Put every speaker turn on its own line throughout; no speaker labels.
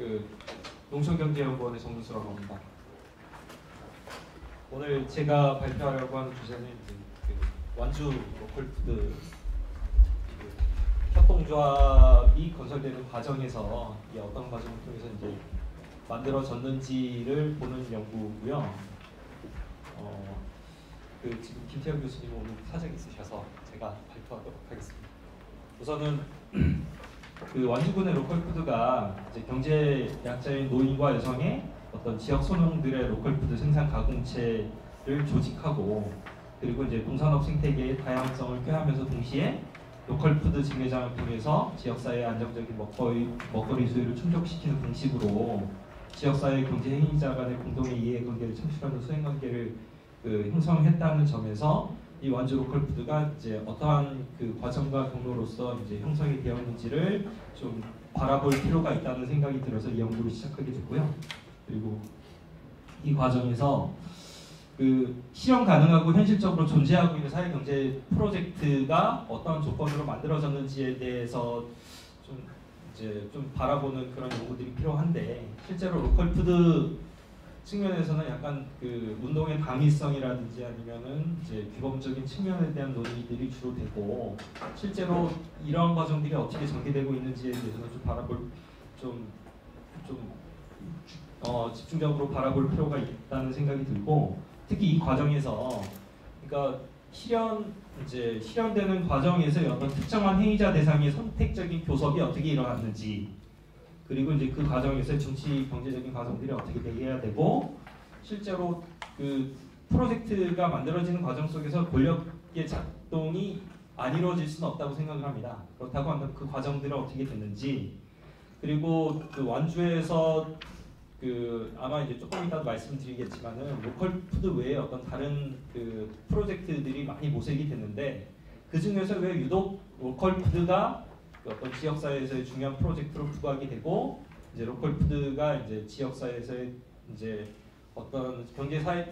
그 농촌경제연구원의 정문수라고 합니다. 오늘 제가 발표하려고 하는 주제는 그 완주 로컬푸드 협동조합이 건설되는 과정에서 어떤 과정을 통해서 이제 만들어졌는지를 보는 연구고요. 지금 김태형 교수님 오늘 사정이 있으셔서 제가 발표하도록 하겠습니다. 우선은 그 완주군의 로컬푸드가 이제 경제 약자인 노인과 여성의 어떤 지역 소농들의 로컬푸드 생산 가공체를 조직하고, 그리고 이제 동산업 생태계의 다양성을 꾀하면서 동시에 로컬푸드 직매장을 통해서 지역사회의 안정적인 먹거리 수요를 충족시키는 방식으로 지역사회 경제 행위자 간의 공동의 이해관계를 창출하는 수행관계를 형성했다는 점에서 이 완주 로컬푸드가 이제 어떠한 그 과정과 경로로서 이제 형성이 되었는지를 좀 바라볼 필요가 있다는 생각이 들어서 이 연구를 시작하게 됐고요. 그리고 이 과정에서 그 실현 가능하고 현실적으로 존재하고 있는 사회경제 프로젝트가 어떤 조건으로 만들어졌는지에 대해서 좀 바라보는 그런 연구들이 필요한데, 실제로 로컬푸드 측면에서는 약간 그 운동의 당위성이라든지 아니면은 이제 규범적인 측면에 대한 논의들이 주로 되고, 실제로 이러한 과정들이 어떻게 전개되고 있는지에 대해서는 좀 바라볼 집중적으로 바라볼 필요가 있다는 생각이 들고, 특히 이 과정에서 그러니까 실현되는 과정에서 어떤 특정한 행위자 대상의 선택적인 교섭이 어떻게 일어났는지, 그리고 이제 그 과정에서 정치 경제적인 과정들이 어떻게 되어야 되고, 실제로 그 프로젝트가 만들어지는 과정 속에서 권력의 작동이 안 이루어질 수는 없다고 생각을 합니다. 그렇다고 한다면 그 과정들은 어떻게 됐는지, 그리고 그 완주에서 그 아마 이제 조금 이따 말씀드리겠지만은 로컬푸드 외에 어떤 다른 그 프로젝트들이 많이 모색이 됐는데, 그 중에서 왜 유독 로컬푸드가 어떤 지역사회에서의 중요한 프로젝트로 부각이 되고, 이제 로컬푸드가 이제 지역사회에서의 이제 어떤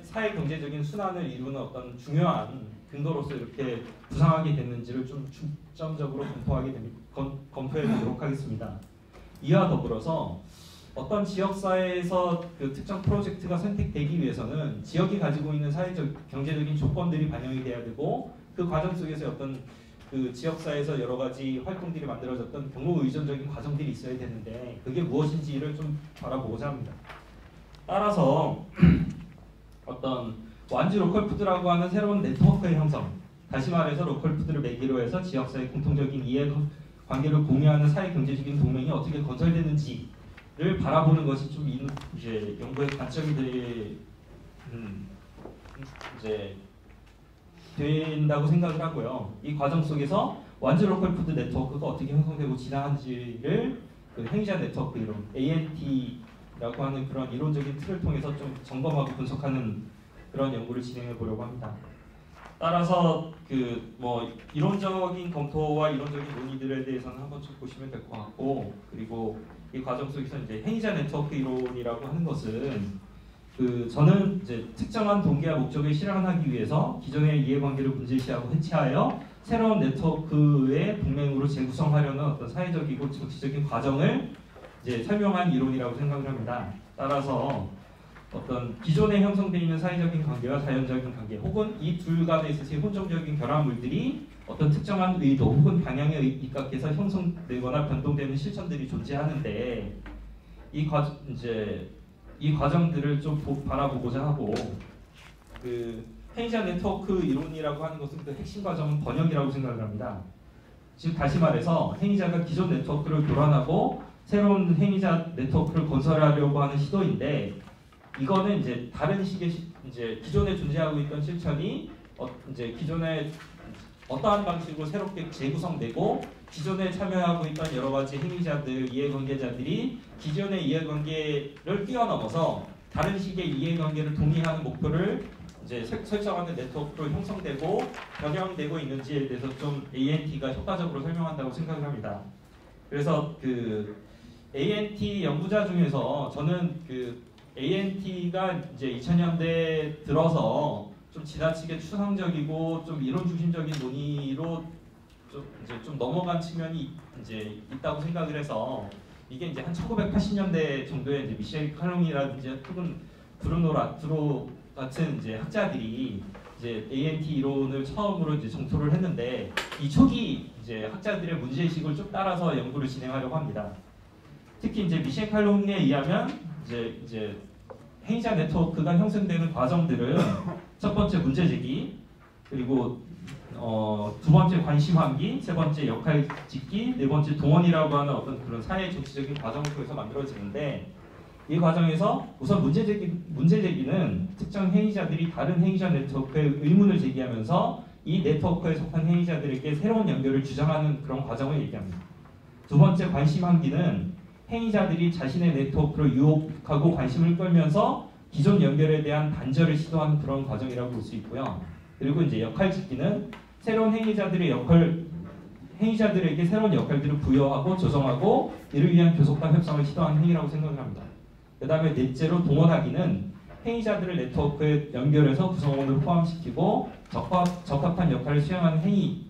사회 경제적인 순환을 이루는 어떤 중요한 근거로서 이렇게 부상하게 됐는지를 좀 중점적으로 검토해 보도록 하겠습니다. 이와 더불어서 어떤 지역사회에서 그 특정 프로젝트가 선택되기 위해서는 지역이 가지고 있는 사회적 경제적인 조건들이 반영이 돼야 되고, 그 과정 속에서 어떤 그 지역사회에서 여러 가지 활동들이 만들어졌던 경로 의존적인 과정들이 있어야 되는데, 그게 무엇인지를 좀 바라보고자 합니다. 따라서 어떤 완주 로컬푸드라고 하는 새로운 네트워크의 형성, 다시 말해서 로컬푸드를 매개로 해서 지역사회 공통적인 이해관계를 공유하는 사회경제적인 동맹이 어떻게 건설되는지를 바라보는 것이 좀 이제 연구의 관점이 된다고 생각을 하고요. 이 과정 속에서 완주 로컬푸드 네트워크가 어떻게 형성되고 진행하는지를 그 행위자 네트워크 이론 ANT라고 하는 그런 이론적인 틀을 통해서 좀 점검하고 분석하는 그런 연구를 진행해 보려고 합니다. 따라서 그 뭐 이론적인 검토와 이론적인 논의들에 대해서는 한번 좀 보시면 될 것 같고, 그리고 이 과정 속에서 이제 행위자 네트워크 이론이라고 하는 것은 저는 이제 특정한 동기와 목적을 실현하기 위해서 기존의 이해관계를 문제시하고 해체하여 새로운 네트워크의 동맹으로 재구성하려는 어떤 사회적이고 정치적인 과정을 이제 설명한 이론이라고 생각을 합니다. 따라서 어떤 기존에 형성되어 있는 사회적인 관계와 자연적인 관계, 혹은 이 둘 간에 있어서의 혼종적인 결합물들이 어떤 특정한 의도 혹은 방향에 입각해서 형성되거나 변동되는 실천들이 존재하는데, 이 과정들을 좀 바라보고자 하고, 그 행위자 네트워크 이론이라고 하는 것은 그 핵심 과정은 번역이라고 생각을 합니다. 즉 다시 말해서 행위자가 기존 네트워크를 교란하고 새로운 행위자 네트워크를 건설하려고 하는 시도인데, 이거는 이제 다른 식의 이제 기존에 존재하고 있던 실천이 이제 기존에 어떠한 방식으로 새롭게 재구성되고, 기존에 참여하고 있던 여러 가지 행위자들, 이해관계자들이 기존의 이해관계를 뛰어넘어서 다른 식의 이해관계를 동의하는 목표를 이제 설정하는 네트워크로 형성되고 변형되고 있는지에 대해서 좀 ANT가 효과적으로 설명한다고 생각을 합니다. 그래서 그 ANT 연구자 중에서 저는 그 ANT가 이제 2000년대 들어서 좀 지나치게 추상적이고 좀 이론 중심적인 논의로 좀 넘어간 측면이 이제 있다고 생각을 해서, 이게 이제 한 1980년대 정도에 이제 미셸 칼롱이라든지 혹은 브루노 라투로 같은 이제 학자들이 이제 ANT 이론을 처음으로 이제 정토를 했는데 이 초기 이제 학자들의 문제의식을 쭉 따라서 연구를 진행하려고 합니다. 특히 이제 미셸 칼롱에 의하면 이제 행위자 네트워크가 형성되는 과정들은 첫 번째 문제 제기, 그리고 두 번째 관심 환기, 세 번째 역할 짓기, 네 번째 동원이라고 하는 어떤 그런 사회 정치적인 과정을 통해서 만들어지는데 이 과정에서 우선 문제 제기는 특정 행위자들이 다른 행위자 네트워크에 의문을 제기하면서 이 네트워크에 속한 행위자들에게 새로운 연결을 주장하는 그런 과정을 얘기합니다. 두 번째 관심 환기는 행위자들이 자신의 네트워크로 유혹하고 관심을 끌면서 기존 연결에 대한 단절을 시도하는 그런 과정이라고 볼 수 있고요. 그리고 이제 역할 짓기는 새로운 행위자들에게 새로운 역할들을 부여하고 조정하고 이를 위한 교섭과 협상을 시도하는 행위라고 생각을 합니다. 그 다음에 넷째로 동원하기는 행위자들을 네트워크에 연결해서 구성원을 포함시키고 적합한 역할을 수행하는 행위,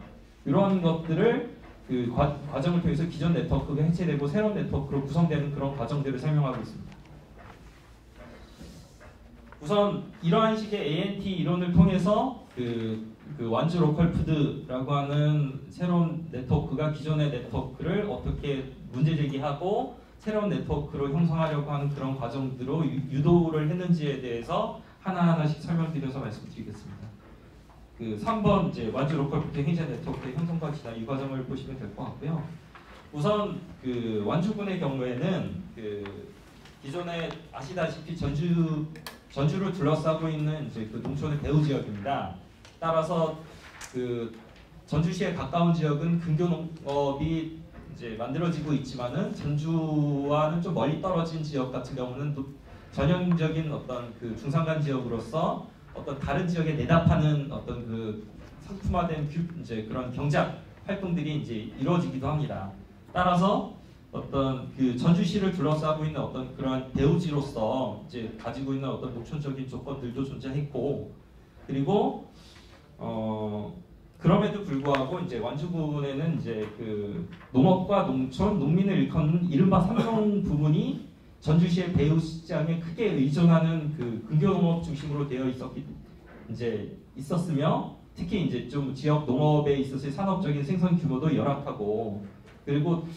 이런 것들을 그 과정을 통해서 기존 네트워크가 해체되고 새로운 네트워크로 구성되는 그런 과정들을 설명하고 있습니다. 우선 이러한 식의 ANT 이론을 통해서 그 완주 로컬푸드라고 하는 새로운 네트워크가 기존의 네트워크를 어떻게 문제 제기하고 새로운 네트워크로 형성하려고 하는 그런 과정들로 유도를 했는지에 대해서 하나하나씩 설명드려서 말씀드리겠습니다. 그 3번 이제 완주 로컬푸드 행위자 네트워크의 형성과 진화 이 과정을 보시면 될 것 같고요. 우선 그 완주군의 경우에는 그 기존에 아시다시피 전주를 둘러싸고 있는 이제 그 농촌의 배후 지역입니다. 따라서 그 전주시에 가까운 지역은 근교농업이 이제 만들어지고 있지만은 전주와는 좀 멀리 떨어진 지역 같은 경우는 또 전형적인 어떤 그 중산간 지역으로서 어떤 다른 지역에 내다파는 어떤 그 상품화된 이제 그런 경작 활동들이 이제 이루어지기도 합니다. 따라서 어떤 그 전주시를 둘러싸고 있는 어떤 그러한 대우지로서 이제 가지고 있는 어떤 농촌적인 조건들도 존재했고, 그리고 그럼에도 불구하고 이제 완주군에는 이제 그 농업과 농촌, 농민을 일컫는 이른바 삼농 부분이 전주시의 배후 시장에 크게 의존하는 그 근교농업 중심으로 되어 있었으며, 특히 이제 좀 지역 농업에 있어서의 산업적인 생산 규모도 열악하고, 그리고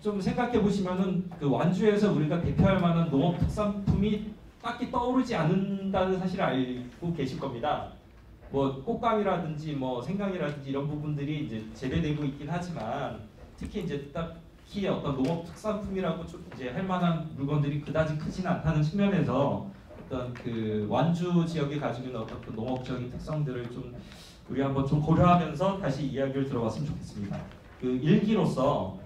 좀 생각해 보시면은 그 완주에서 우리가 대표할 만한 농업 특산품이 딱히 떠오르지 않는다는 사실을 알고 계실 겁니다. 꽃감이라든지 생강이라든지 이런 부분들이 이제 재배되고 있긴 하지만 특히 이제 딱히 어떤 농업 특산품이라고 좀 이제 할 만한 물건들이 그다지 크지는 않다는 측면에서 어떤 그 완주 지역이 가지고 있는 어떤 그 농업적인 특성들을 좀 우리 한번 좀 고려하면서 다시 이야기를 들어봤으면 좋겠습니다. 그 일기로서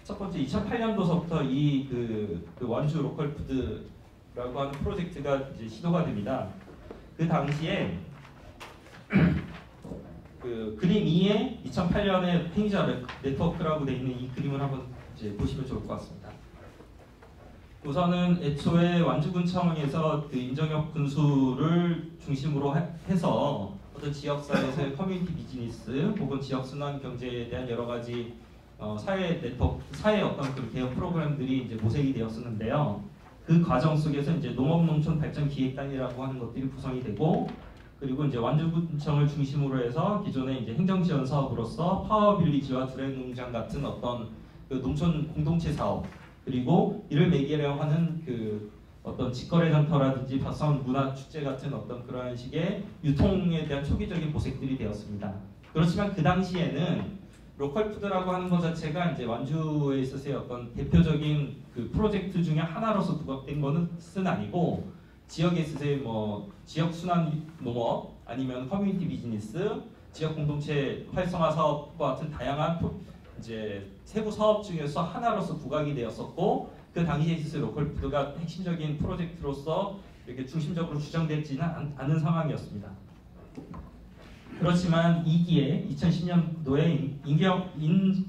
첫 번째 2008년도서부터 이 그 완주 로컬푸드라고 하는 프로젝트가 이제 시도가 됩니다. 그 당시에 그 그림 2에 2008년에 행위자 네트워크라고 되어 있는 이 그림을 한번 이제 보시면 좋을 것 같습니다. 우선은 애초에 완주군청에서 그 임정혁 군수를 중심으로 해서 어떤 지역사회에서의 커뮤니티 비즈니스 혹은 지역 순환 경제에 대한 여러 가지 사회 어떤 그 대응 프로그램들이 이제 모색이 되었었는데요. 그 과정 속에서 이제 농업농촌 발전 기획단이라고 하는 것들이 구성이 되고, 그리고 이제 완주군청을 중심으로 해서 기존의 이제 행정지원 사업으로서 파워빌리지와 두레농장 같은 어떤 그 농촌 공동체 사업, 그리고 이를 매개로 하는 그 어떤 직거래 장터라든지 밭사원 문화 축제 같은 어떤 그러한 식의 유통에 대한 초기적인 모색들이 되었습니다. 그렇지만 그 당시에는 로컬푸드라고 하는 것 자체가 이제 완주에 있어서의 어떤 대표적인 그 프로젝트 중에 하나로서 부각된 것은 아니고, 지역에 있어서의 지역 순환 농업 아니면 커뮤니티 비즈니스, 지역 공동체 활성화 사업과 같은 다양한 이제 세부 사업 중에서 하나로서 부각이 되었었고, 그 당시에 있어서 로컬푸드가 핵심적인 프로젝트로서 이렇게 중심적으로 주장되지는 않은 상황이었습니다. 그렇지만 2기에 2010년도에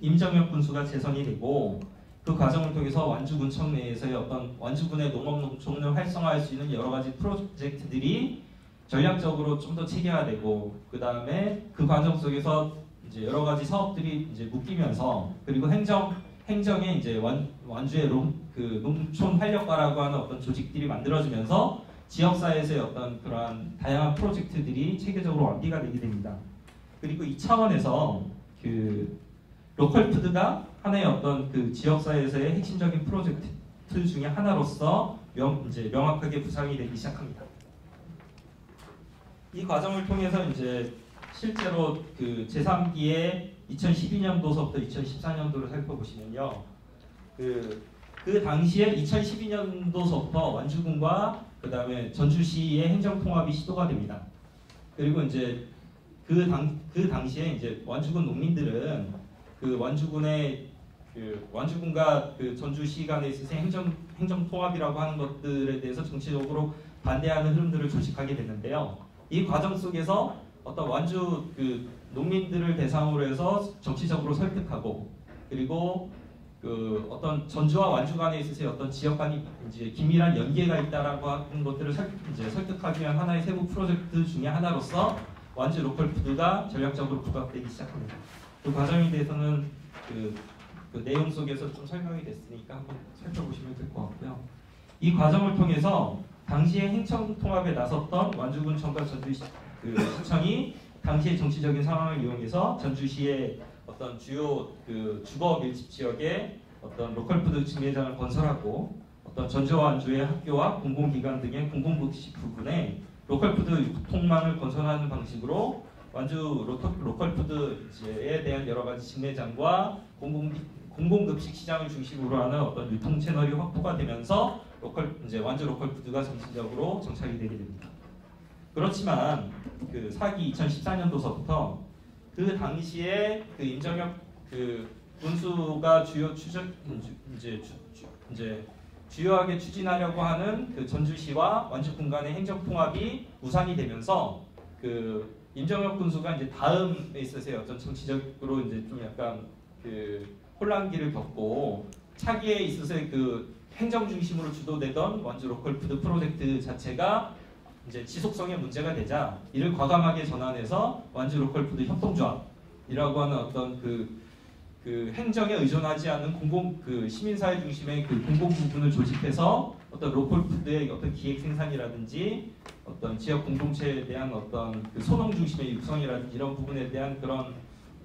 임정혁 군수가 재선이 되고, 그 과정을 통해서 완주군청 내에서의 어떤 완주군의 농업농촌을 활성화할 수 있는 여러 가지 프로젝트들이 전략적으로 좀 더 체계화되고, 그 다음에 그 과정 속에서 이제 여러 가지 사업들이 이제 묶이면서, 그리고 행정에 이제 완주의 농촌 활력과라고 하는 어떤 조직들이 만들어지면서 지역사회에서의 어떤 그러한 다양한 프로젝트들이 체계적으로 완비가 되게 됩니다. 그리고 이 차원에서 그 로컬푸드가 하나의 어떤 그 지역사회에서의 핵심적인 프로젝트 중에 하나로서 이제 명확하게 구상이 되기 시작합니다. 이 과정을 통해서 이제 실제로 그 제3기의 2012년도서부터 2014년도를 살펴보시면요, 그 당시에 2012년도서부터 완주군과 그 다음에 전주시의 행정통합이 시도가 됩니다. 그리고 이제 그 당시에 이제 완주군 농민들은 그 완주군과 그 전주시 간에 있어서 행정통합이라고 하는 것들에 대해서 정치적으로 반대하는 흐름들을 조직하게 됐는데요. 이 과정 속에서 어떤 완주 그 농민들을 대상으로 해서 정치적으로 설득하고, 그리고 그 어떤 전주와 완주 간에 있어서 어떤 지역 간이 이제 긴밀한 연계가 있다라고 하는 것들을 설득하기 위한 하나의 세부 프로젝트 중에 하나로서 완주 로컬푸드가 전략적으로 부각되기 시작합니다. 그 과정에 대해서는 그 내용 속에서 좀 설명이 됐으니까 한번 살펴보시면 될 것 같고요. 이 과정을 통해서 당시에 행정통합에 나섰던 완주군청과 전주시 시청이 당시의 정치적인 상황을 이용해서 전주시의 어떤 주요 그 주거 밀집 지역에 어떤 로컬푸드 직매장을 건설하고, 어떤 전주와 완주의 학교와 공공기관 등의 공공복지 부분에 로컬푸드 유통망을 건설하는 방식으로 완주 로컬푸드에 대한 여러 가지 직매장과 공공급식 시장을 중심으로 하는 어떤 유통 채널이 확보가 되면서 완주 로컬푸드가 정신적으로 정착이 되게 됩니다. 그렇지만 그 사기 2014년도서부터 그 당시에 그 임정혁 그 군수가 주요하게 추진하려고 하는 그 전주시와 완주군 간의 행정통합이 무산이 되면서 그 임정혁 군수가 이제 다음에 있어서 어떤 정치적으로 이제 좀 약간 그 혼란기를 겪고, 차기에 있어서 그 행정 중심으로 주도되던 완주 로컬푸드 프로젝트 자체가 이제 지속성에 문제가 되자 이를 과감하게 전환해서 완주 로컬푸드 협동조합이라고 하는 어떤 그 행정에 의존하지 않는 시민사회 중심의 그 공공 부분을 조직해서 어떤 로컬푸드의 어떤 기획 생산이라든지 어떤 지역 공동체에 대한 어떤 그 소농 중심의 육성이라든지 이런 부분에 대한 그런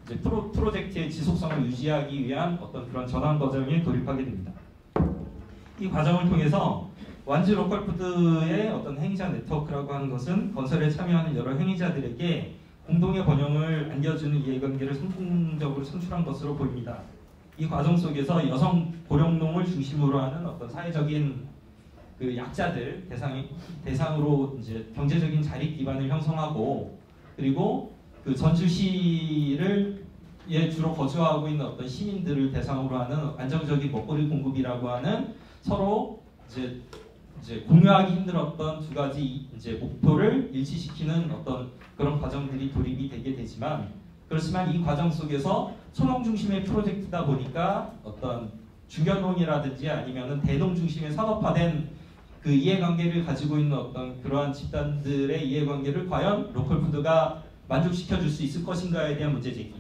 이제 프로젝트의 지속성을 유지하기 위한 어떤 그런 전환 과정에 돌입하게 됩니다. 이 과정을 통해서 완주 로컬푸드의 어떤 행위자 네트워크라고 하는 것은 건설에 참여하는 여러 행위자들에게 공동의 번영을 안겨주는 이해관계를 성공적으로 창출한 것으로 보입니다. 이 과정 속에서 여성 고령농을 중심으로 하는 어떤 사회적인 그 약자들 대상으로 이제 경제적인 자립 기반을 형성하고, 그리고 그 전주시를 주로 거주하고 있는 어떤 시민들을 대상으로 하는 안정적인 먹거리 공급이라고 하는 서로 이제 공유하기 힘들었던 두 가지 이제 목표를 일치시키는 어떤 그런 과정들이 돌입이 되게 되지만, 그렇지만 이 과정 속에서 소농 중심의 프로젝트다 보니까 어떤 중견농이라든지 아니면은 대농 중심의 산업화된 그 이해관계를 가지고 있는 어떤 그러한 집단들의 이해관계를 과연 로컬푸드가 만족시켜줄 수 있을 것인가에 대한 문제제기,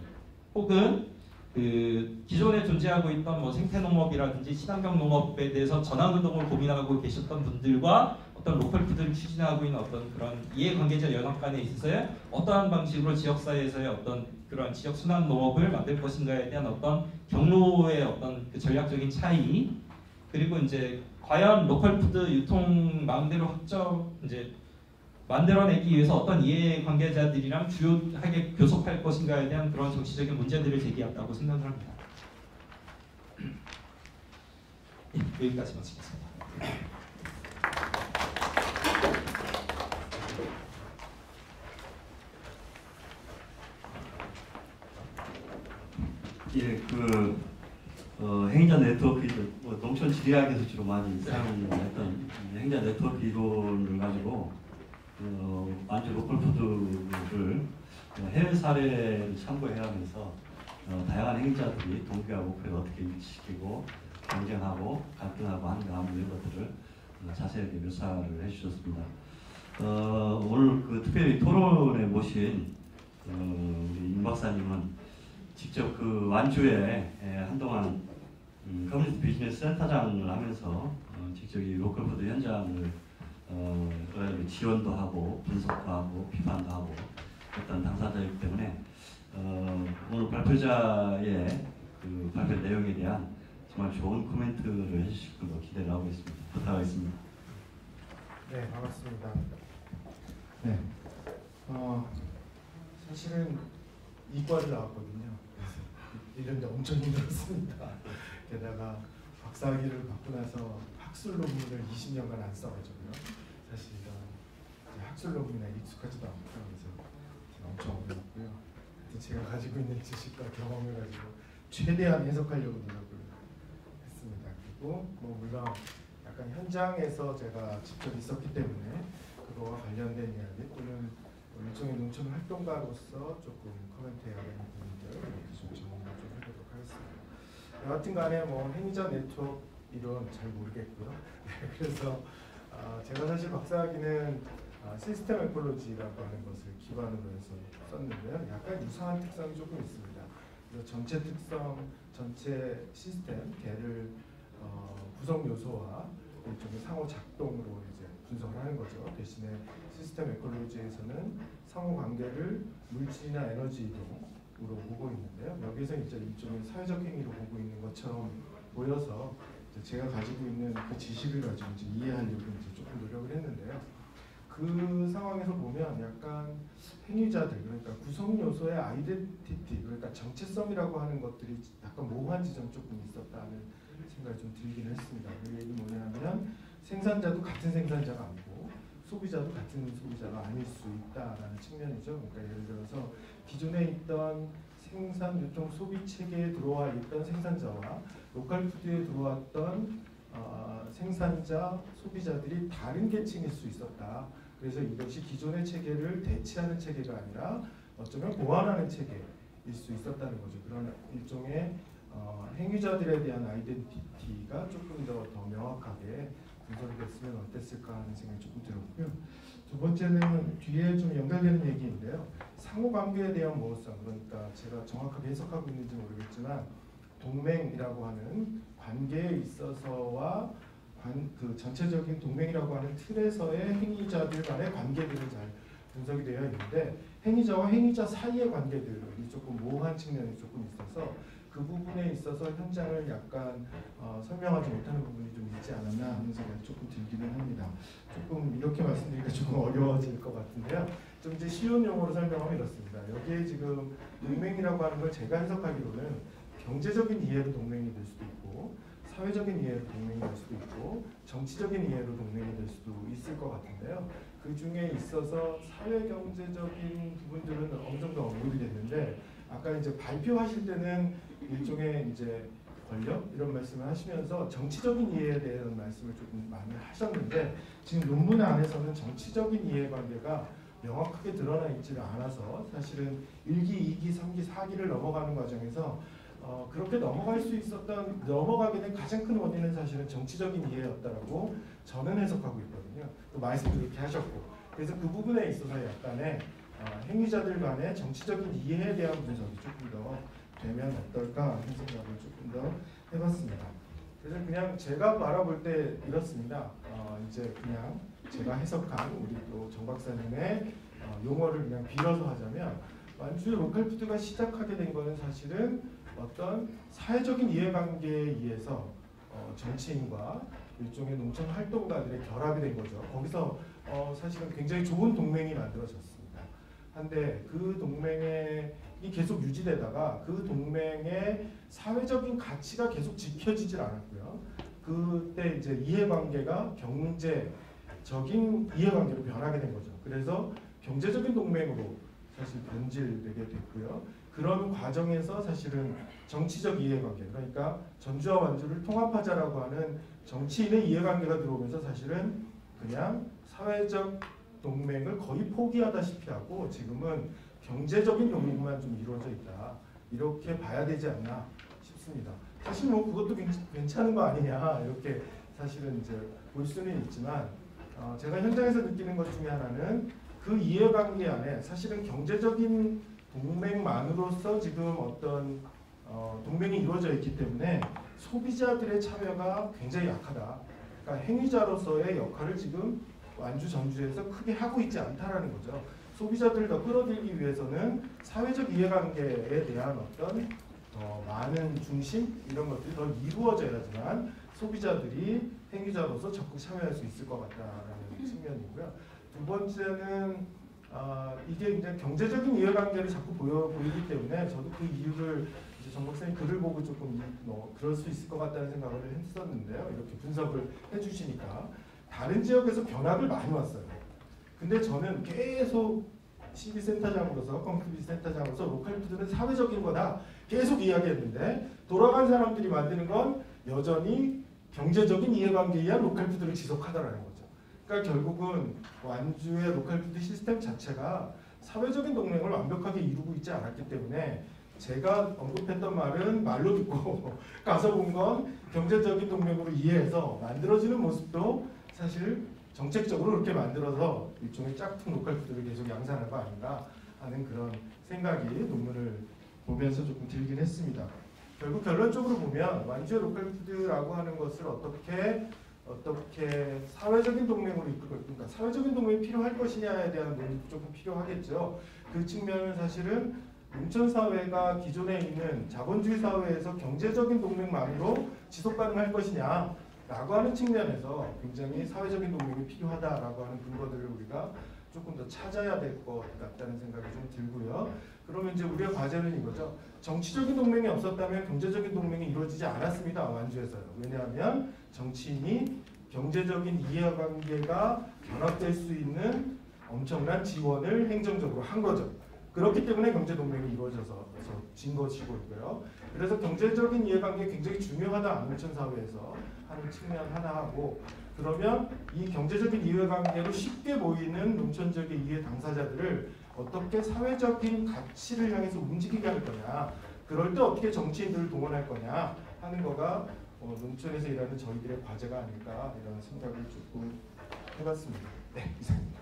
혹은 그 기존에 존재하고 있던 뭐 생태농업이라든지 친환경 농업에 대해서 전환운동을 고민하고 계셨던 분들과 어떤 로컬푸드를 추진하고 있는 어떤 그런 이해관계자 연합 간에 있어서의 어떠한 방식으로 지역사회에서의 어떤 그런 지역 순환 농업을 만들 것인가에 대한 어떤 경로의 어떤 그 전략적인 차이, 그리고 이제 과연 로컬푸드 유통 마음대로 만들어내기 위해서 어떤 이해관계자들이랑 주요하게 교섭할 것인가에 대한 그런 정치적인 문제들을 제기한다고 생각을 합니다. 여기까지 마치겠습니다.
예, 행자 네트워크, 농촌 지리학에서 주로 많이 사용했던 행자 네트워크 이론을 가지고 완주 로컬푸드를 해외 사례를 참고해가면서 다양한 행자들이 동기와 목표를 어떻게 일치시키고 경쟁하고 갈등하고 하는가 하는 이런 것들을 자세하게 묘사를 해주셨습니다. 오늘 그 특별히 토론에 모신 우리 임 박사님은 직접 그 완주에 한동안 커뮤니티 비즈니스 센터장을 하면서 직접 이 로컬푸드 현장을 지원도 하고 분석도 하고 비판도 하고 했던 당사자이기 때문에 오늘 발표자의 그 발표 내용에 대한 정말 좋은 코멘트를 해주실 걸로 기대를 하고 있습니다. 부탁하겠습니다.
네, 반갑습니다. 네, 사실은 이과를 나왔거든요. 그래서 1년대 엄청 힘들었습니다. 게다가 박사학위를 받고 나서 학술 논문을 20년간 안 써가지고요. 사실 학술 논문에 익숙하지도 않고 그래서 엄청 어려웠고요. 제가 가지고 있는 지식과 경험을 가지고 최대한 해석하려고 노력을 했습니다. 그리고 뭐 물론 약간 현장에서 제가 직접 있었기 때문에 그거와 관련된 이야기 또는 일종의 농촌 활동가로서 조금 코멘트해야 되는 부분들 이렇게 좀 정리를 좀 해보도록 하겠습니다. 여하튼 간에 뭐 행위자 네트워크 이론 잘 모르겠고요. 그래서 제가 사실 박사학위는 시스템 에콜로지라고 하는 것을 기반으로 해서 썼는데요. 약간 유사한 특성이 조금 있습니다. 그래서 전체 특성, 전체 시스템, 개를 구성 요소와 일종의 상호 작동으로 이제 분석을 하는 거죠. 대신에 시스템 에콜로지에서는 상호 관계를 물질이나 에너지 이동으로 보고 있는데요. 여기서 이제 일종의 사회적 행위로 보고 있는 것처럼 보여서 제가 가지고 있는 그 지식을 가지고 이제 이해하려고 이제 조금 노력을 했는데요. 그 상황에서 보면 약간 행위자들 그러니까 구성 요소의 아이덴티티 그러니까 정체성이라고 하는 것들이 약간 모호한 지점이 조금 있었다는 생각이 좀 들기는 했습니다. 그 얘기는 뭐냐면 생산자도 같은 생산자가 아니고 소비자도 같은 소비자가 아닐 수 있다라는 측면이죠. 그러니까 예를 들어서 기존에 있던 생산, 유통, 소비 체계에 들어와 있던 생산자와 로컬 푸드에 들어왔던 생산자, 소비자들이 다른 계층일 수 있었다. 그래서 이것이 기존의 체계를 대체하는 체계가 아니라 어쩌면 보완하는 체계일 수 있었다는 거죠. 그런 일종의 행위자들에 대한 아이덴티티가 조금 더 명확하게 분석이 됐으면 어땠을까 하는 생각이 조금 들었고요. 두 번째는 뒤에 좀 연결되는 얘기인데요. 상호관계에 대한 모호성, 그러니까 제가 정확하게 해석하고 있는지 모르겠지만 동맹이라고 하는 관계에 있어서와 그 전체적인 동맹이라고 하는 틀에서의 행위자들 간의 관계들은 잘 분석이 되어 있는데 행위자와 행위자 사이의 관계들이 조금 모호한 측면이 조금 있어서 그 부분에 있어서 현장을 약간 설명하지 못하는 부분이 좀 있지 않았나 하는 생각이 조금 들기는 합니다. 조금 이렇게 말씀드리기가 조금 어려워질 것 같은데요. 좀 이제 쉬운 용어로 설명하면 이렇습니다. 여기에 지금 동맹이라고 하는 걸 제가 해석하기로는 경제적인 이해로 동맹이 될 수도 있고 사회적인 이해로 동맹이 될 수도 있고 정치적인 이해로 동맹이 될 수도 있을 것 같은데요. 그 중에 있어서 사회 경제적인 부분들은 어느 정도 언급이 됐는데 아까 이제 발표하실 때는 일종의 이제 권력 이런 말씀을 하시면서 정치적인 이해에 대한 말씀을 조금 많이 하셨는데 지금 논문 안에서는 정치적인 이해관계가 명확하게 드러나 있지를 않아서 사실은 1기, 2기, 3기, 4기를 넘어가는 과정에서 그렇게 넘어가게 된 가장 큰 원인은 사실은 정치적인 이해였다라고 저는 해석하고 있거든요. 또 말씀도 그렇게 하셨고 그래서 그 부분에 있어서 약간의 행위자들 간의 정치적인 이해에 대한 분석이 조금 더 되면 어떨까 하는 생각을 조금 더 해봤습니다. 그래서 그냥 제가 바라볼 때 이렇습니다. 이제 그냥 제가 해석한 우리 또 정 박사님의 용어를 그냥 빌어서 하자면 완주의 로컬푸드가 시작하게 된 거는 사실은 어떤 사회적인 이해관계에 의해서 정치인과 일종의 농촌 활동가들의 결합이 된 거죠. 거기서 사실은 굉장히 좋은 동맹이 만들어졌습니다. 한데 그 동맹이 계속 유지되다가 그 동맹의 사회적인 가치가 계속 지켜지질 않았고요. 그때 이제 이해관계가 경제적인 이해관계로 변하게 된 거죠. 그래서 경제적인 동맹으로 사실 변질되게 됐고요. 그런 과정에서 사실은 정치적 이해관계, 그러니까 전주와 완주를 통합하자라고 하는 정치인의 이해관계가 들어오면서 사실은 그냥 사회적 동맹을 거의 포기하다시피 하고 지금은 경제적인 요구만 좀 이루어져 있다. 이렇게 봐야 되지 않나 싶습니다. 사실 뭐 그것도 괜찮은 거 아니냐 이렇게 사실은 이제 볼 수는 있지만 제가 현장에서 느끼는 것 중에 하나는 그 이해관계 안에 사실은 경제적인 동맹만으로서 지금 어떤 동맹이 이루어져 있기 때문에 소비자들의 참여가 굉장히 약하다. 그러니까 행위자로서의 역할을 지금 완주 전주에서 크게 하고 있지 않다라는 거죠. 소비자들을 더 끌어들이기 위해서는 사회적 이해관계에 대한 어떤 많은 중심 이런 것들이 더 이루어져야지만 소비자들이 행위자로서 적극 참여할 수 있을 것 같다라는 측면이고요. 두 번째는 이게 이제 경제적인 이해관계를 자꾸 보이기 때문에 저도 그 이유를 이제 정 박사님 글을 보고 조금 그럴 수 있을 것 같다는 생각을 했었는데요. 이렇게 분석을 해주시니까 다른 지역에서 견학을 많이 왔어요. 근데 저는 계속 CB센터장으로서 컴퓨터 센터장으로서 로컬푸드는 사회적인 거다 계속 이야기했는데 돌아간 사람들이 만드는 건 여전히 경제적인 이해관계에 의한 로컬푸드를 지속하더라는 거죠. 그러니까 결국은 완주의 로컬푸드 시스템 자체가 사회적인 동맹을 완벽하게 이루고 있지 않았기 때문에 제가 언급했던 말은 말로 듣고 가서 본 건 경제적인 동맹으로 이해해서 만들어지는 모습도 사실 정책적으로 그렇게 만들어서 일종의 짝퉁 로컬푸드를 계속 양산한 거 아닌가 하는 그런 생각이 논문을 보면서 조금 들긴 했습니다. 결국 결론적으로 보면 완주의 로컬푸드라고 하는 것을 어떻게 사회적인 동맹으로 이끌고, 그러니까 사회적인 동맹이 필요할 것이냐에 대한 논의도 조금 필요하겠죠. 그 측면은 사실은 농촌 사회가 기존에 있는 자본주의 사회에서 경제적인 동맹만으로 지속 가능할 것이냐 라고 하는 측면에서 굉장히 사회적인 동맹이 필요하다라고 하는 근거들을 우리가 조금 더 찾아야 될 것 같다는 생각이 좀 들고요. 그러면 이제 우리의 과제는 이거죠. 정치적인 동맹이 없었다면 경제적인 동맹이 이루어지지 않았습니다. 완주에서요. 왜냐하면 정치인이 경제적인 이해관계가 결합될 수 있는 엄청난 지원을 행정적으로 한 거죠. 그렇기 때문에 경제동맹이 이루어져서 진 것이고요. 그래서 경제적인 이해관계 굉장히 중요하다. 농촌 사회에서 하는 측면 하나 하고 그러면 이 경제적인 이해관계로 쉽게 모이는 농촌적인 이해 당사자들을 어떻게 사회적인 가치를 향해서 움직이게 할 거냐. 그럴 때 어떻게 정치인들을 동원할 거냐 하는 거가 농촌에서 일하는 저희들의 과제가 아닐까 이런 생각을 조금 해봤습니다. 네, 이상입니다.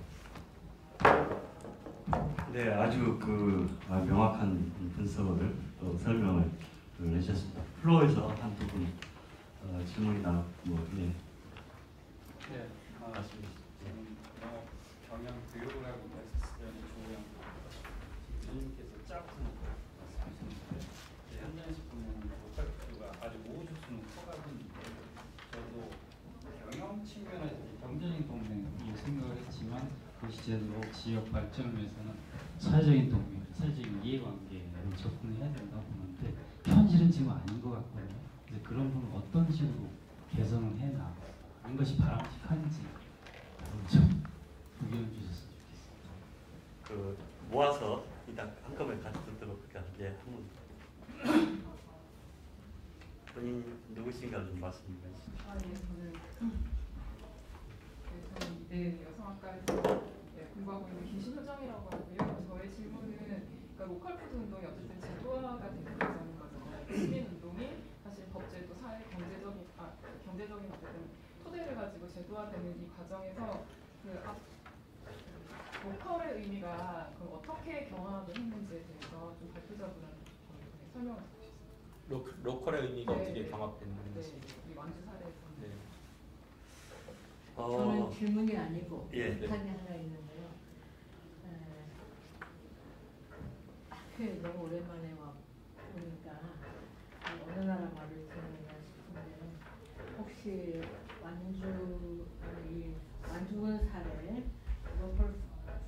네, 아주 명확한 분석을 또 설명을 해주셨습니다. 플로어에서 한두 분 질문이나 예.
네, 저는 경영 교육을 하고 있는 조영 교수님께서 짝퉁 말씀하셨는데 현장에서 보면 로컬푸드가 아주 우후죽순 커가고 있는데 저도 경영 측면에서 경제적인 동맹을 생각을 했지만 그것이 제대로 지역 발전을 위해서는 사회적인 동맹, 사회적인 이해관계를 접근해야 된다고 보는데 현실은 지금 아닌 것 같거든요. 그래서 그런 부분 어떤 식으로 개선을 해나 그런 것이 바람직한지 좀 의견을 주셨으면 좋겠습니다.
모아서 일단 한꺼번에 같이 듣도록 예, 한번 본인 누구신가 좀 말씀해 주시죠.
저는 여성학과에서 공부하고 있는 김신효정이라고 하고요. 저의 질문은 그러니까 로컬푸드 운동이 어쨌든 제도화가 되는 과정인 거잖아요. 시민 운동이 사실 법제도, 사회, 경제적인 어쨌든 토대를 가지고 제도화되는 이 과정에서 로컬의 의미가 그럼 어떻게 경험을 했는지에 대해서 좀 발표자분은 설명을 해주셨습니다.
로컬의 의미가
네,
어떻게
네.
경합됐는지.
네, 이 완주 사례에서.
네.
저는 질문이 아니고
예.
비슷한 게 하나 있는데요. 학교에 너무 오랜만에 와 보니까 어느 나라 말을 듣느냐 싶은데 혹시 완주군 사례 로컬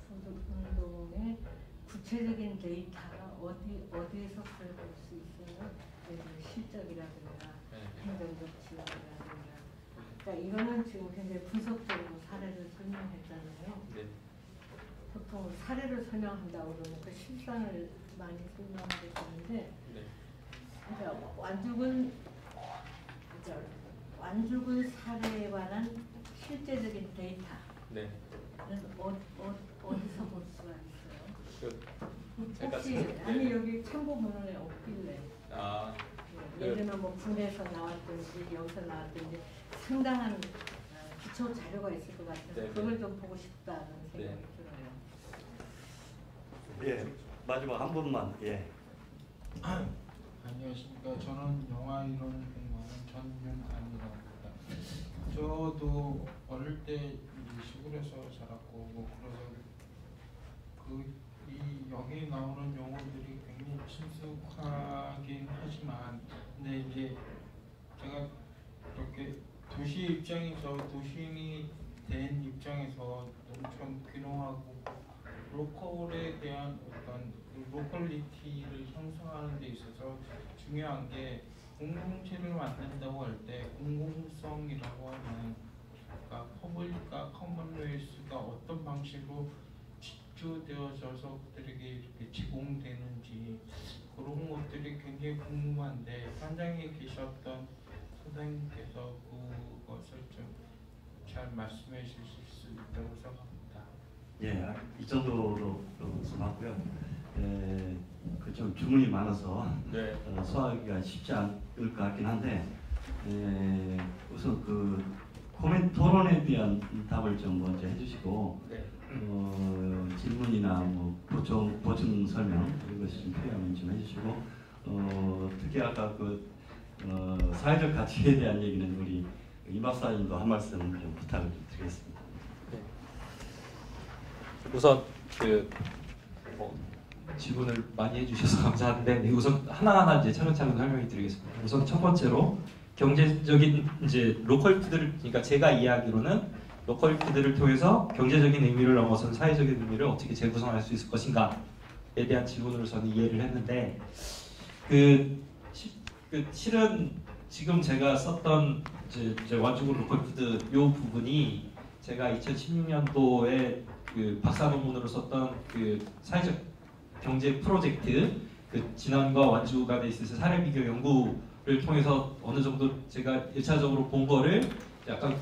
푸드 운동의 구체적인 데이터가 어디에서 구해볼 수 있어요? 실적이라든가 행정적 지원이라든가. 그러니까 이거는 지금 굉장히 분석적으로 사례를 설명했잖아요.
네.
보통 사례를 설명한다고 그러면 그 실상을 많이 설명하게 되는데,
네.
그러니까 완주군 사례에 관한 실제적인 데이터는
네.
어디서 볼 수가 있어요? 혹시
네.
아니 여기 참고문헌에 없길래. 예를
그-
들면 뭐 국내에서 나왔든지 여기서 나왔든지 상당한 기초 자료가 있을 것 같아서
네,
그걸
네.
좀 보고 싶다는 생각이
네.
들어요.
예, 마지막 한 분만 예.
안녕하십니까. 저는 영화 이론 공부하는 전윤관이라고 합니다. 저도 어릴 때 이 시골에서 자랐고 뭐 그래서 이 여기 나오는 용어들이 굉장히 친숙하긴 하지만 근데 이제 제가 이렇게 도시 입장에서 도시인이 된 입장에서 엄청 귀농하고 로컬에 대한 어떤 로컬리티를 형성하는 데 있어서 중요한 게 공동체를 만든다고 할 때 공공성이라고 하는 그러니까 퍼블릭과 커먼웰스가 어떤 방식으로 집중되어져서 그들에게 이렇게 제공되는지 그런 것들이 굉장히 궁금한데 현장에 계셨던 선생님께서 그것을 좀 잘 말씀해 주실 수 있다고 생각합니다.
예, 이 정도로 말씀하고요. 좀 주문이 많아서
네.
소화하기가 쉽지 않을 것 같긴 한데 우선 그 코멘트 토론에 대한 답을 좀 먼저 해주시고
네.
질문이나 뭐 보충 설명 이것이 좀 필요하면 좀 해주시고 특히 아까 그 사회적 가치에 대한 얘기는 우리 이 박사님도 한 말씀 좀 부탁을 좀 드리겠습니다.
네. 우선 질문을 많이 해주셔서 감사한데 네, 우선 하나하나 이제 차근차근 설명해 드리겠습니다. 우선 첫 번째로 경제적인 이제 로컬 푸드를 그러니까 제가 이해하기로는 로컬 푸드를 통해서 경제적인 의미를 넘어선 사회적인 의미를 어떻게 재구성할 수 있을 것인가에 대한 질문으로 저는 이해를 했는데 실은 지금 제가 썼던 이제 완주국 로컬 푸드 요 부분이 제가 2016년도에 그 박사 논문으로 썼던 그 사회적 경제 프로젝트 그 진안과 완주 간에 있어서 사례 비교 연구를 통해서 어느 정도 제가 1차적으로 본 거를 약간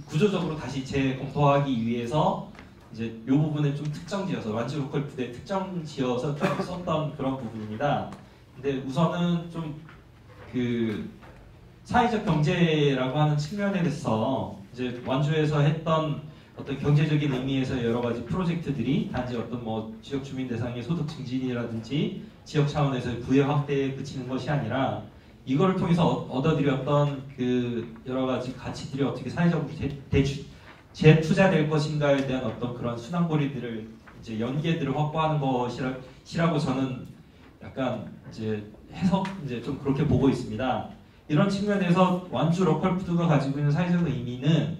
구조적으로 다시 재검토하기 위해서 이제 이 부분을 좀 특정지어서 완주 로컬 푸드에 특정지어서 좀 썼던 그런 부분입니다. 근데 우선은 좀 그 사회적 경제라고 하는 측면에서 이제 완주에서 했던 어떤 경제적인 의미에서 여러 가지 프로젝트들이 단지 어떤 뭐 지역 주민 대상의 소득 증진이라든지 지역 차원에서의 부의 확대에 그치는 것이 아니라 이거를 통해서 얻어들였던 그 여러 가지 가치들이 어떻게 사회적으로 재투자될 것인가에 대한 어떤 그런 순환고리들을 이제 연계들을 확보하는 것이라고 저는 약간 이제 해석 이제 좀 그렇게 보고 있습니다. 이런 측면에서 완주 로컬 푸드가 가지고 있는 사회적 의미는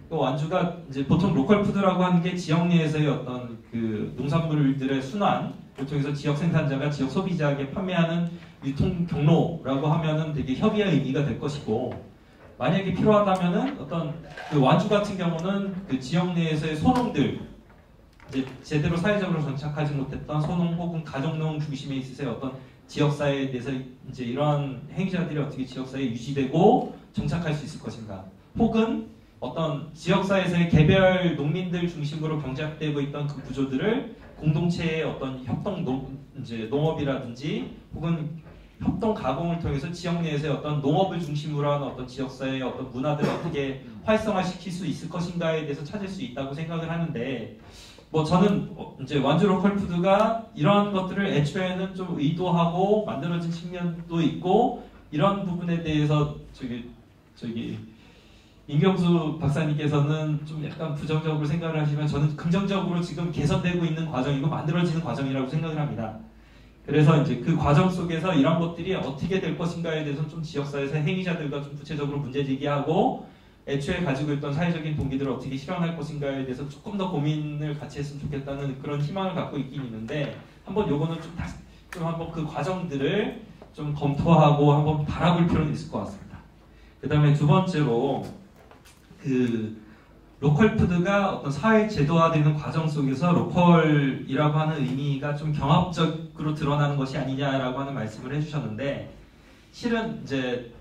그 완주가 이제 보통 로컬 푸드라고 하는 게 지역 내에서의 어떤 그 농산물들의 순환을 통해서 지역 생산자가 지역 소비자에게 판매하는 유통 경로라고 하면은 되게 협의의 의미가 될 것이고 만약에 필요하다면은 어떤 그 완주 같은 경우는 그 지역 내에서의 소농들 이제 제대로 사회적으로 정착하지 못했던 소농 혹은 가족농 중심에 있어서의 어떤 지역사회에 대해서 이제 이러한 행위자들이 어떻게 지역사회에 유지되고 정착할 수 있을 것인가 혹은 어떤 지역사회에서의 개별 농민들 중심으로 경작되고 있던 그 구조들을 공동체의 어떤 농업이라든지 혹은 협동 가공을 통해서 지역 내에서의 어떤 농업을 중심으로 하는 어떤 지역사회의 어떤 문화들을 어떻게 활성화시킬 수 있을 것인가에 대해서 찾을 수 있다고 생각을 하는데 뭐 저는 이제 완주 로컬 푸드가 이러한 것들을 애초에는 좀 의도하고 만들어진 측면도 있고 이런 부분에 대해서 저기 임경수 박사님께서는 좀 약간 부정적으로 생각을 하시면 저는 긍정적으로 지금 개선되고 있는 과정이고 만들어지는 과정이라고 생각을 합니다. 그래서 이제 그 과정 속에서 이런 것들이 어떻게 될 것인가에 대해서 좀 지역사회에서 행위자들과 좀 구체적으로 문제 제기하고 애초에 가지고 있던 사회적인 동기들을 어떻게 실현할 것인가에 대해서 조금 더 고민을 같이 했으면 좋겠다는 그런 희망을 갖고 있긴 있는데 한번 요거는 좀 한번 그 과정들을 좀 검토하고 한번 바라볼 필요는 있을 것 같습니다. 그 다음에 두 번째로 그 로컬 푸드가 어떤 사회 제도화되는 과정 속에서 로컬이라고 하는 의미가 좀 경합적으로 드러나는 것이 아니냐라고 하는 말씀을 해주셨는데 실은 이제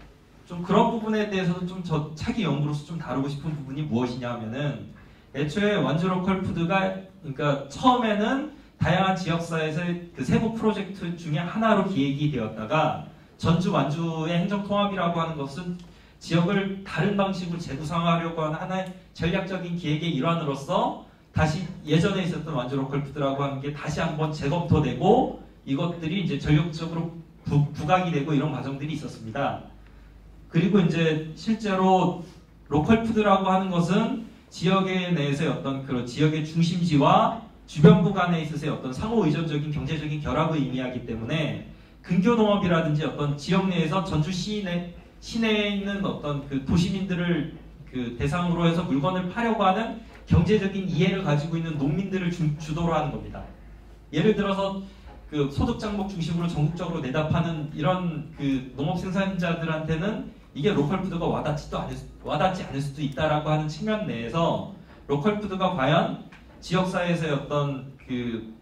좀 그런 부분에 대해서도 좀 저 차기 연구로서 좀 다루고 싶은 부분이 무엇이냐 하면은 애초에 완주 로컬 푸드가 그러니까 처음에는 다양한 지역사회에서의 그 세부 프로젝트 중에 하나로 기획이 되었다가 전주 완주의 행정통합이라고 하는 것은 지역을 다른 방식으로 재구성하려고 하는 하나의 전략적인 기획의 일환으로서 다시 예전에 있었던 완주 로컬 푸드라고 하는 게 다시 한번 재검토되고 이것들이 이제 전력적으로 부각이 되고 이런 과정들이 있었습니다. 그리고 이제 실제로 로컬 푸드라고 하는 것은 지역에 내에서의 어떤 그런 지역의 중심지와 주변부 간에 있어서의 어떤 상호 의존적인 경제적인 결합을 의미하기 때문에 근교 농업이라든지 어떤 지역 내에서 전주 시내에 있는 어떤 그 도시민들을 그 대상으로 해서 물건을 파려고 하는 경제적인 이해를 가지고 있는 농민들을 주도로 하는 겁니다. 예를 들어서 그 소득 장목 중심으로 전국적으로 내다 파는 이런 그 농업 생산자들한테는 이게 로컬 푸드가 와닿지 않을 수도 있다라고 하는 측면 내에서 로컬 푸드가 과연 지역사회에서의 어떤 그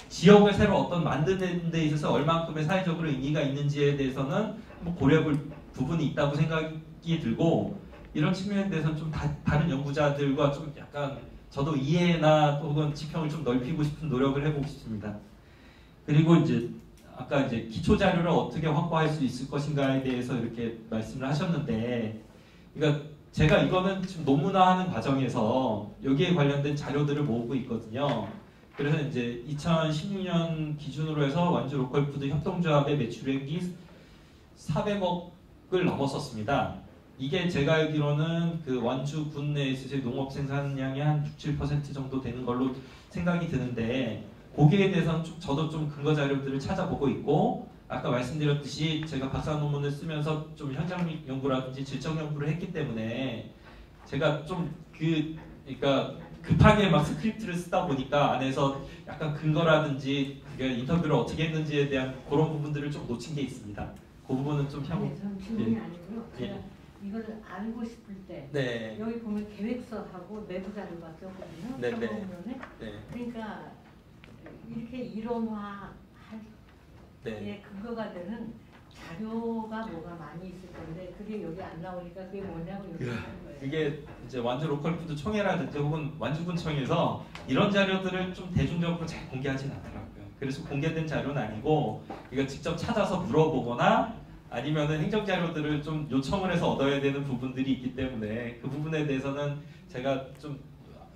지역을 새로 어떤 만드는 데 있어서 얼만큼의 사회적으로 의미가 있는지에 대해서는 한번 고려해볼 부분이 있다고 생각이 들고, 이런 측면에 대해서는 좀 다른 연구자들과 좀 약간 저도 이해나 혹은 지평을 좀 넓히고 싶은 노력을 해보고 싶습니다. 그리고 이제 아까 이제 기초 자료를 어떻게 확보할 수 있을 것인가에 대해서 이렇게 말씀을 하셨는데, 그러니까 제가 이거는 지금 논문화하는 과정에서 여기에 관련된 자료들을 모으고 있거든요. 그래서 이제 2016년 기준으로 해서 완주 로컬푸드 협동조합의 매출액이 400억을 넘었었습니다. 이게 제가 알기로는 그 완주 군 내에 있어서 농업 생산량이 한 6~7% 정도 되는 걸로 생각이 드는데, 거기에 대해서는 저도 좀 근거 자료들을 찾아보고 있고, 아까 말씀드렸듯이 제가 박사 논문을 쓰면서 좀 현장 연구라든지 질적 연구를 했기 때문에 제가 좀 그러니까 급하게 막 스크립트를 쓰다 보니까 안에서 약간 근거라든지 인터뷰를 어떻게 했는지에 대한 그런 부분들을 좀 놓친 게 있습니다. 그 부분은 좀 향후.
저는 질문이 아니고요. 제가 이걸 알고 싶을 때
네.
여기 보면 계획서하고 내부 자료가 적거든요.
네, 네.
참고문에.
네.
그러니까 이렇게 이론화할
네.
때 근거가 되는 자료가 뭐가 많이 있을 건데 그게 여기 안 나오니까 그게 뭐냐고 여쭤보는 거예요.
이게 이제 완주 로컬푸드 총회라든지 혹은 완주군청에서 이런 자료들을 좀 대중적으로 잘 공개하진 않더라고요. 그래서 공개된 자료는 아니고 이거 직접 찾아서 물어보거나 아니면은 행정 자료들을 좀 요청을 해서 얻어야 되는 부분들이 있기 때문에 그 부분에 대해서는 제가 좀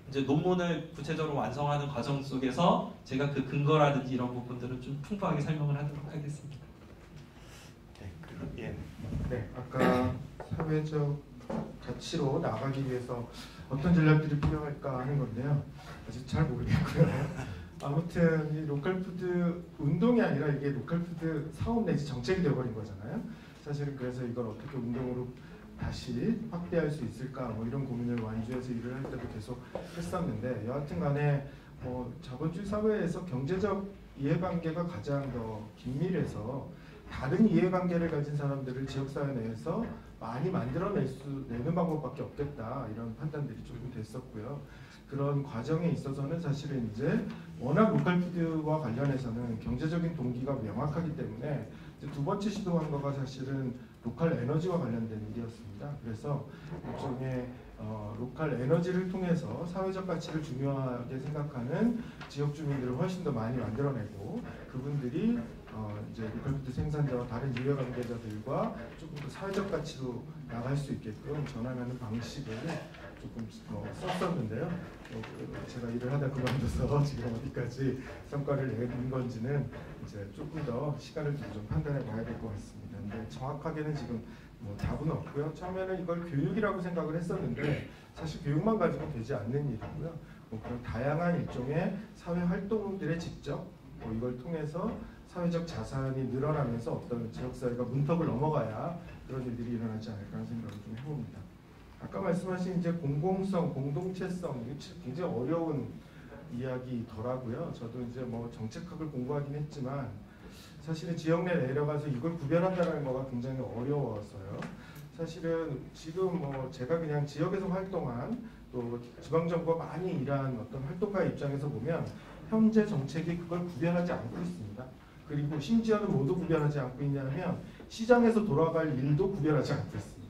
이제 논문을 구체적으로 완성하는 과정 속에서 제가 그 근거라든지 이런 부분들은 좀 풍부하게 설명을 하도록 하겠습니다.
예. 네, 아까 사회적 가치로 나가기 위해서 어떤 전략들이 필요할까 하는 건데요. 아직 잘 모르겠고요. 아무튼 이 로컬푸드 운동이 아니라 이게 로컬푸드 사업 내지 정책이 되어버린 거잖아요. 사실은 그래서 이걸 어떻게 운동으로 다시 확대할 수 있을까 뭐 이런 고민을 완주에서 일을 할 때도 계속 했었는데, 여하튼간에 자본주의 사회에서 경제적 이해관계가 가장 더 긴밀해서 다른 이해관계를 가진 사람들을 지역사회 내에서 많이 만들어내는 방법밖에 없겠다, 이런 판단들이 조금 됐었고요. 그런 과정에 있어서는 사실은 이제 워낙 로컬푸드와 관련해서는 경제적인 동기가 명확하기 때문에 이제 두 번째 시도한 거가 사실은 로컬 에너지와 관련된 일이었습니다. 그래서 일종의 로컬 에너지를 통해서 사회적 가치를 중요하게 생각하는 지역 주민들을 훨씬 더 많이 만들어내고, 그분들이 이제 로컬푸드 생산자와 다른 이해 관계자들과 조금 더 사회적 가치로 나갈 수 있게끔 전환하는 방식을 조금 썼었는데요. 제가 일을 하다 그만둬서 지금 어디까지 성과를 내는 건지는 이제 조금 더 시간을 두고 좀 판단해 봐야 될 것 같습니다. 근데 정확하게는 지금 답은 없고요. 처음에는 이걸 교육이라고 생각을 했었는데 사실 교육만 가지고 되지 않는 일이고요. 그런 다양한 일종의 사회 활동들의 직접 이걸 통해서 사회적 자산이 늘어나면서 어떤 지역사회가 문턱을 넘어가야 그런 일들이 일어나지 않을까 하는 생각을 좀 해봅니다. 아까 말씀하신 이제 공공성, 공동체성, 굉장히 어려운 이야기더라고요. 저도 이제 정책학을 공부하긴 했지만 사실은 지역 내 내려가서 이걸 구별한다는 거가 굉장히 어려워서요. 사실은 지금 제가 그냥 지역에서 활동한 또 지방정부가 많이 일한 어떤 활동가 입장에서 보면 현재 정책이 그걸 구별하지 않고 있습니다. 그리고 심지어는 뭐도 구별하지 않고 있냐면 시장에서 돌아갈 일도 구별하지 않고 있습니다.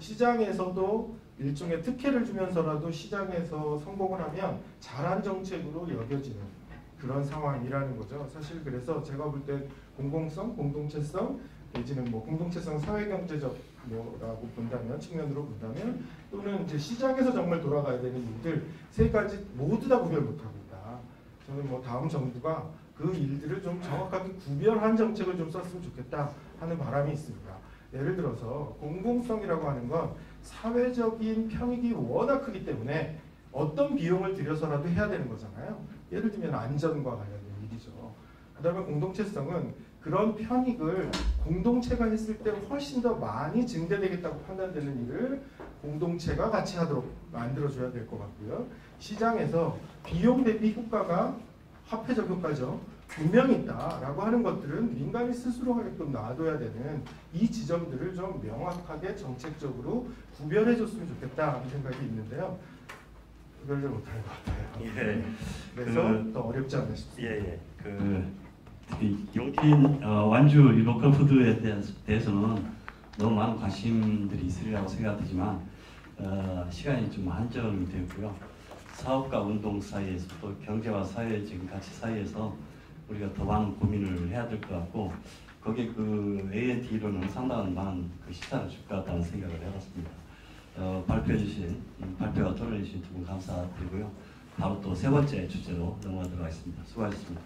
시장에서도 일종의 특혜를 주면서라도 시장에서 성공을 하면 잘한 정책으로 여겨지는 그런 상황이라는 거죠. 사실 그래서 제가 볼 때 공공성, 공동체성, 내지는 공동체성 사회경제적 라고 본다면, 측면으로 본다면, 또는 이제 시장에서 정말 돌아가야 되는 일들 세 가지 모두 다 구별 못하고 있다. 저는 다음 정부가 그 일들을 좀 정확하게 구별한 정책을 좀 썼으면 좋겠다 하는 바람이 있습니다. 예를 들어서 공공성이라고 하는 건 사회적인 편익이 워낙 크기 때문에 어떤 비용을 들여서라도 해야 되는 거잖아요. 예를 들면 안전과 관련된 일이죠. 그 다음에 공동체성은 그런 편익을 공동체가 했을 때 훨씬 더 많이 증대되겠다고 판단되는 일을 공동체가 같이 하도록 만들어줘야 될 것 같고요. 시장에서 비용 대비 효과가 화폐적 효과죠. 분명히 있다라고 하는 것들은 민간이 스스로 하게끔 놔둬야 되는 이 지점들을 좀 명확하게 정책적으로 구별해줬으면 좋겠다 하는 생각이 있는데요. 그걸 잘 못하는 것 같아요.
예.
그래서 더 어렵지 않나 싶습니다.
예. 특히 용진 완주 이 로컬 푸드에 대해서는 너무 많은 관심들이 있으리라고 생각되지만 시간이 좀 한정이 되었고요. 사업과 운동 사이에서 또 경제와 사회적인 가치 사이에서 우리가 더 많은 고민을 해야 될 것 같고 거기에 그 ANT로는 상당한 많은 그 시사를 줄 것 같다는 생각을 해봤습니다. 발표와 토론해 주신 두 분 감사드리고요. 바로 또 세 번째 주제로 넘어가도록 하겠습니다. 수고하셨습니다.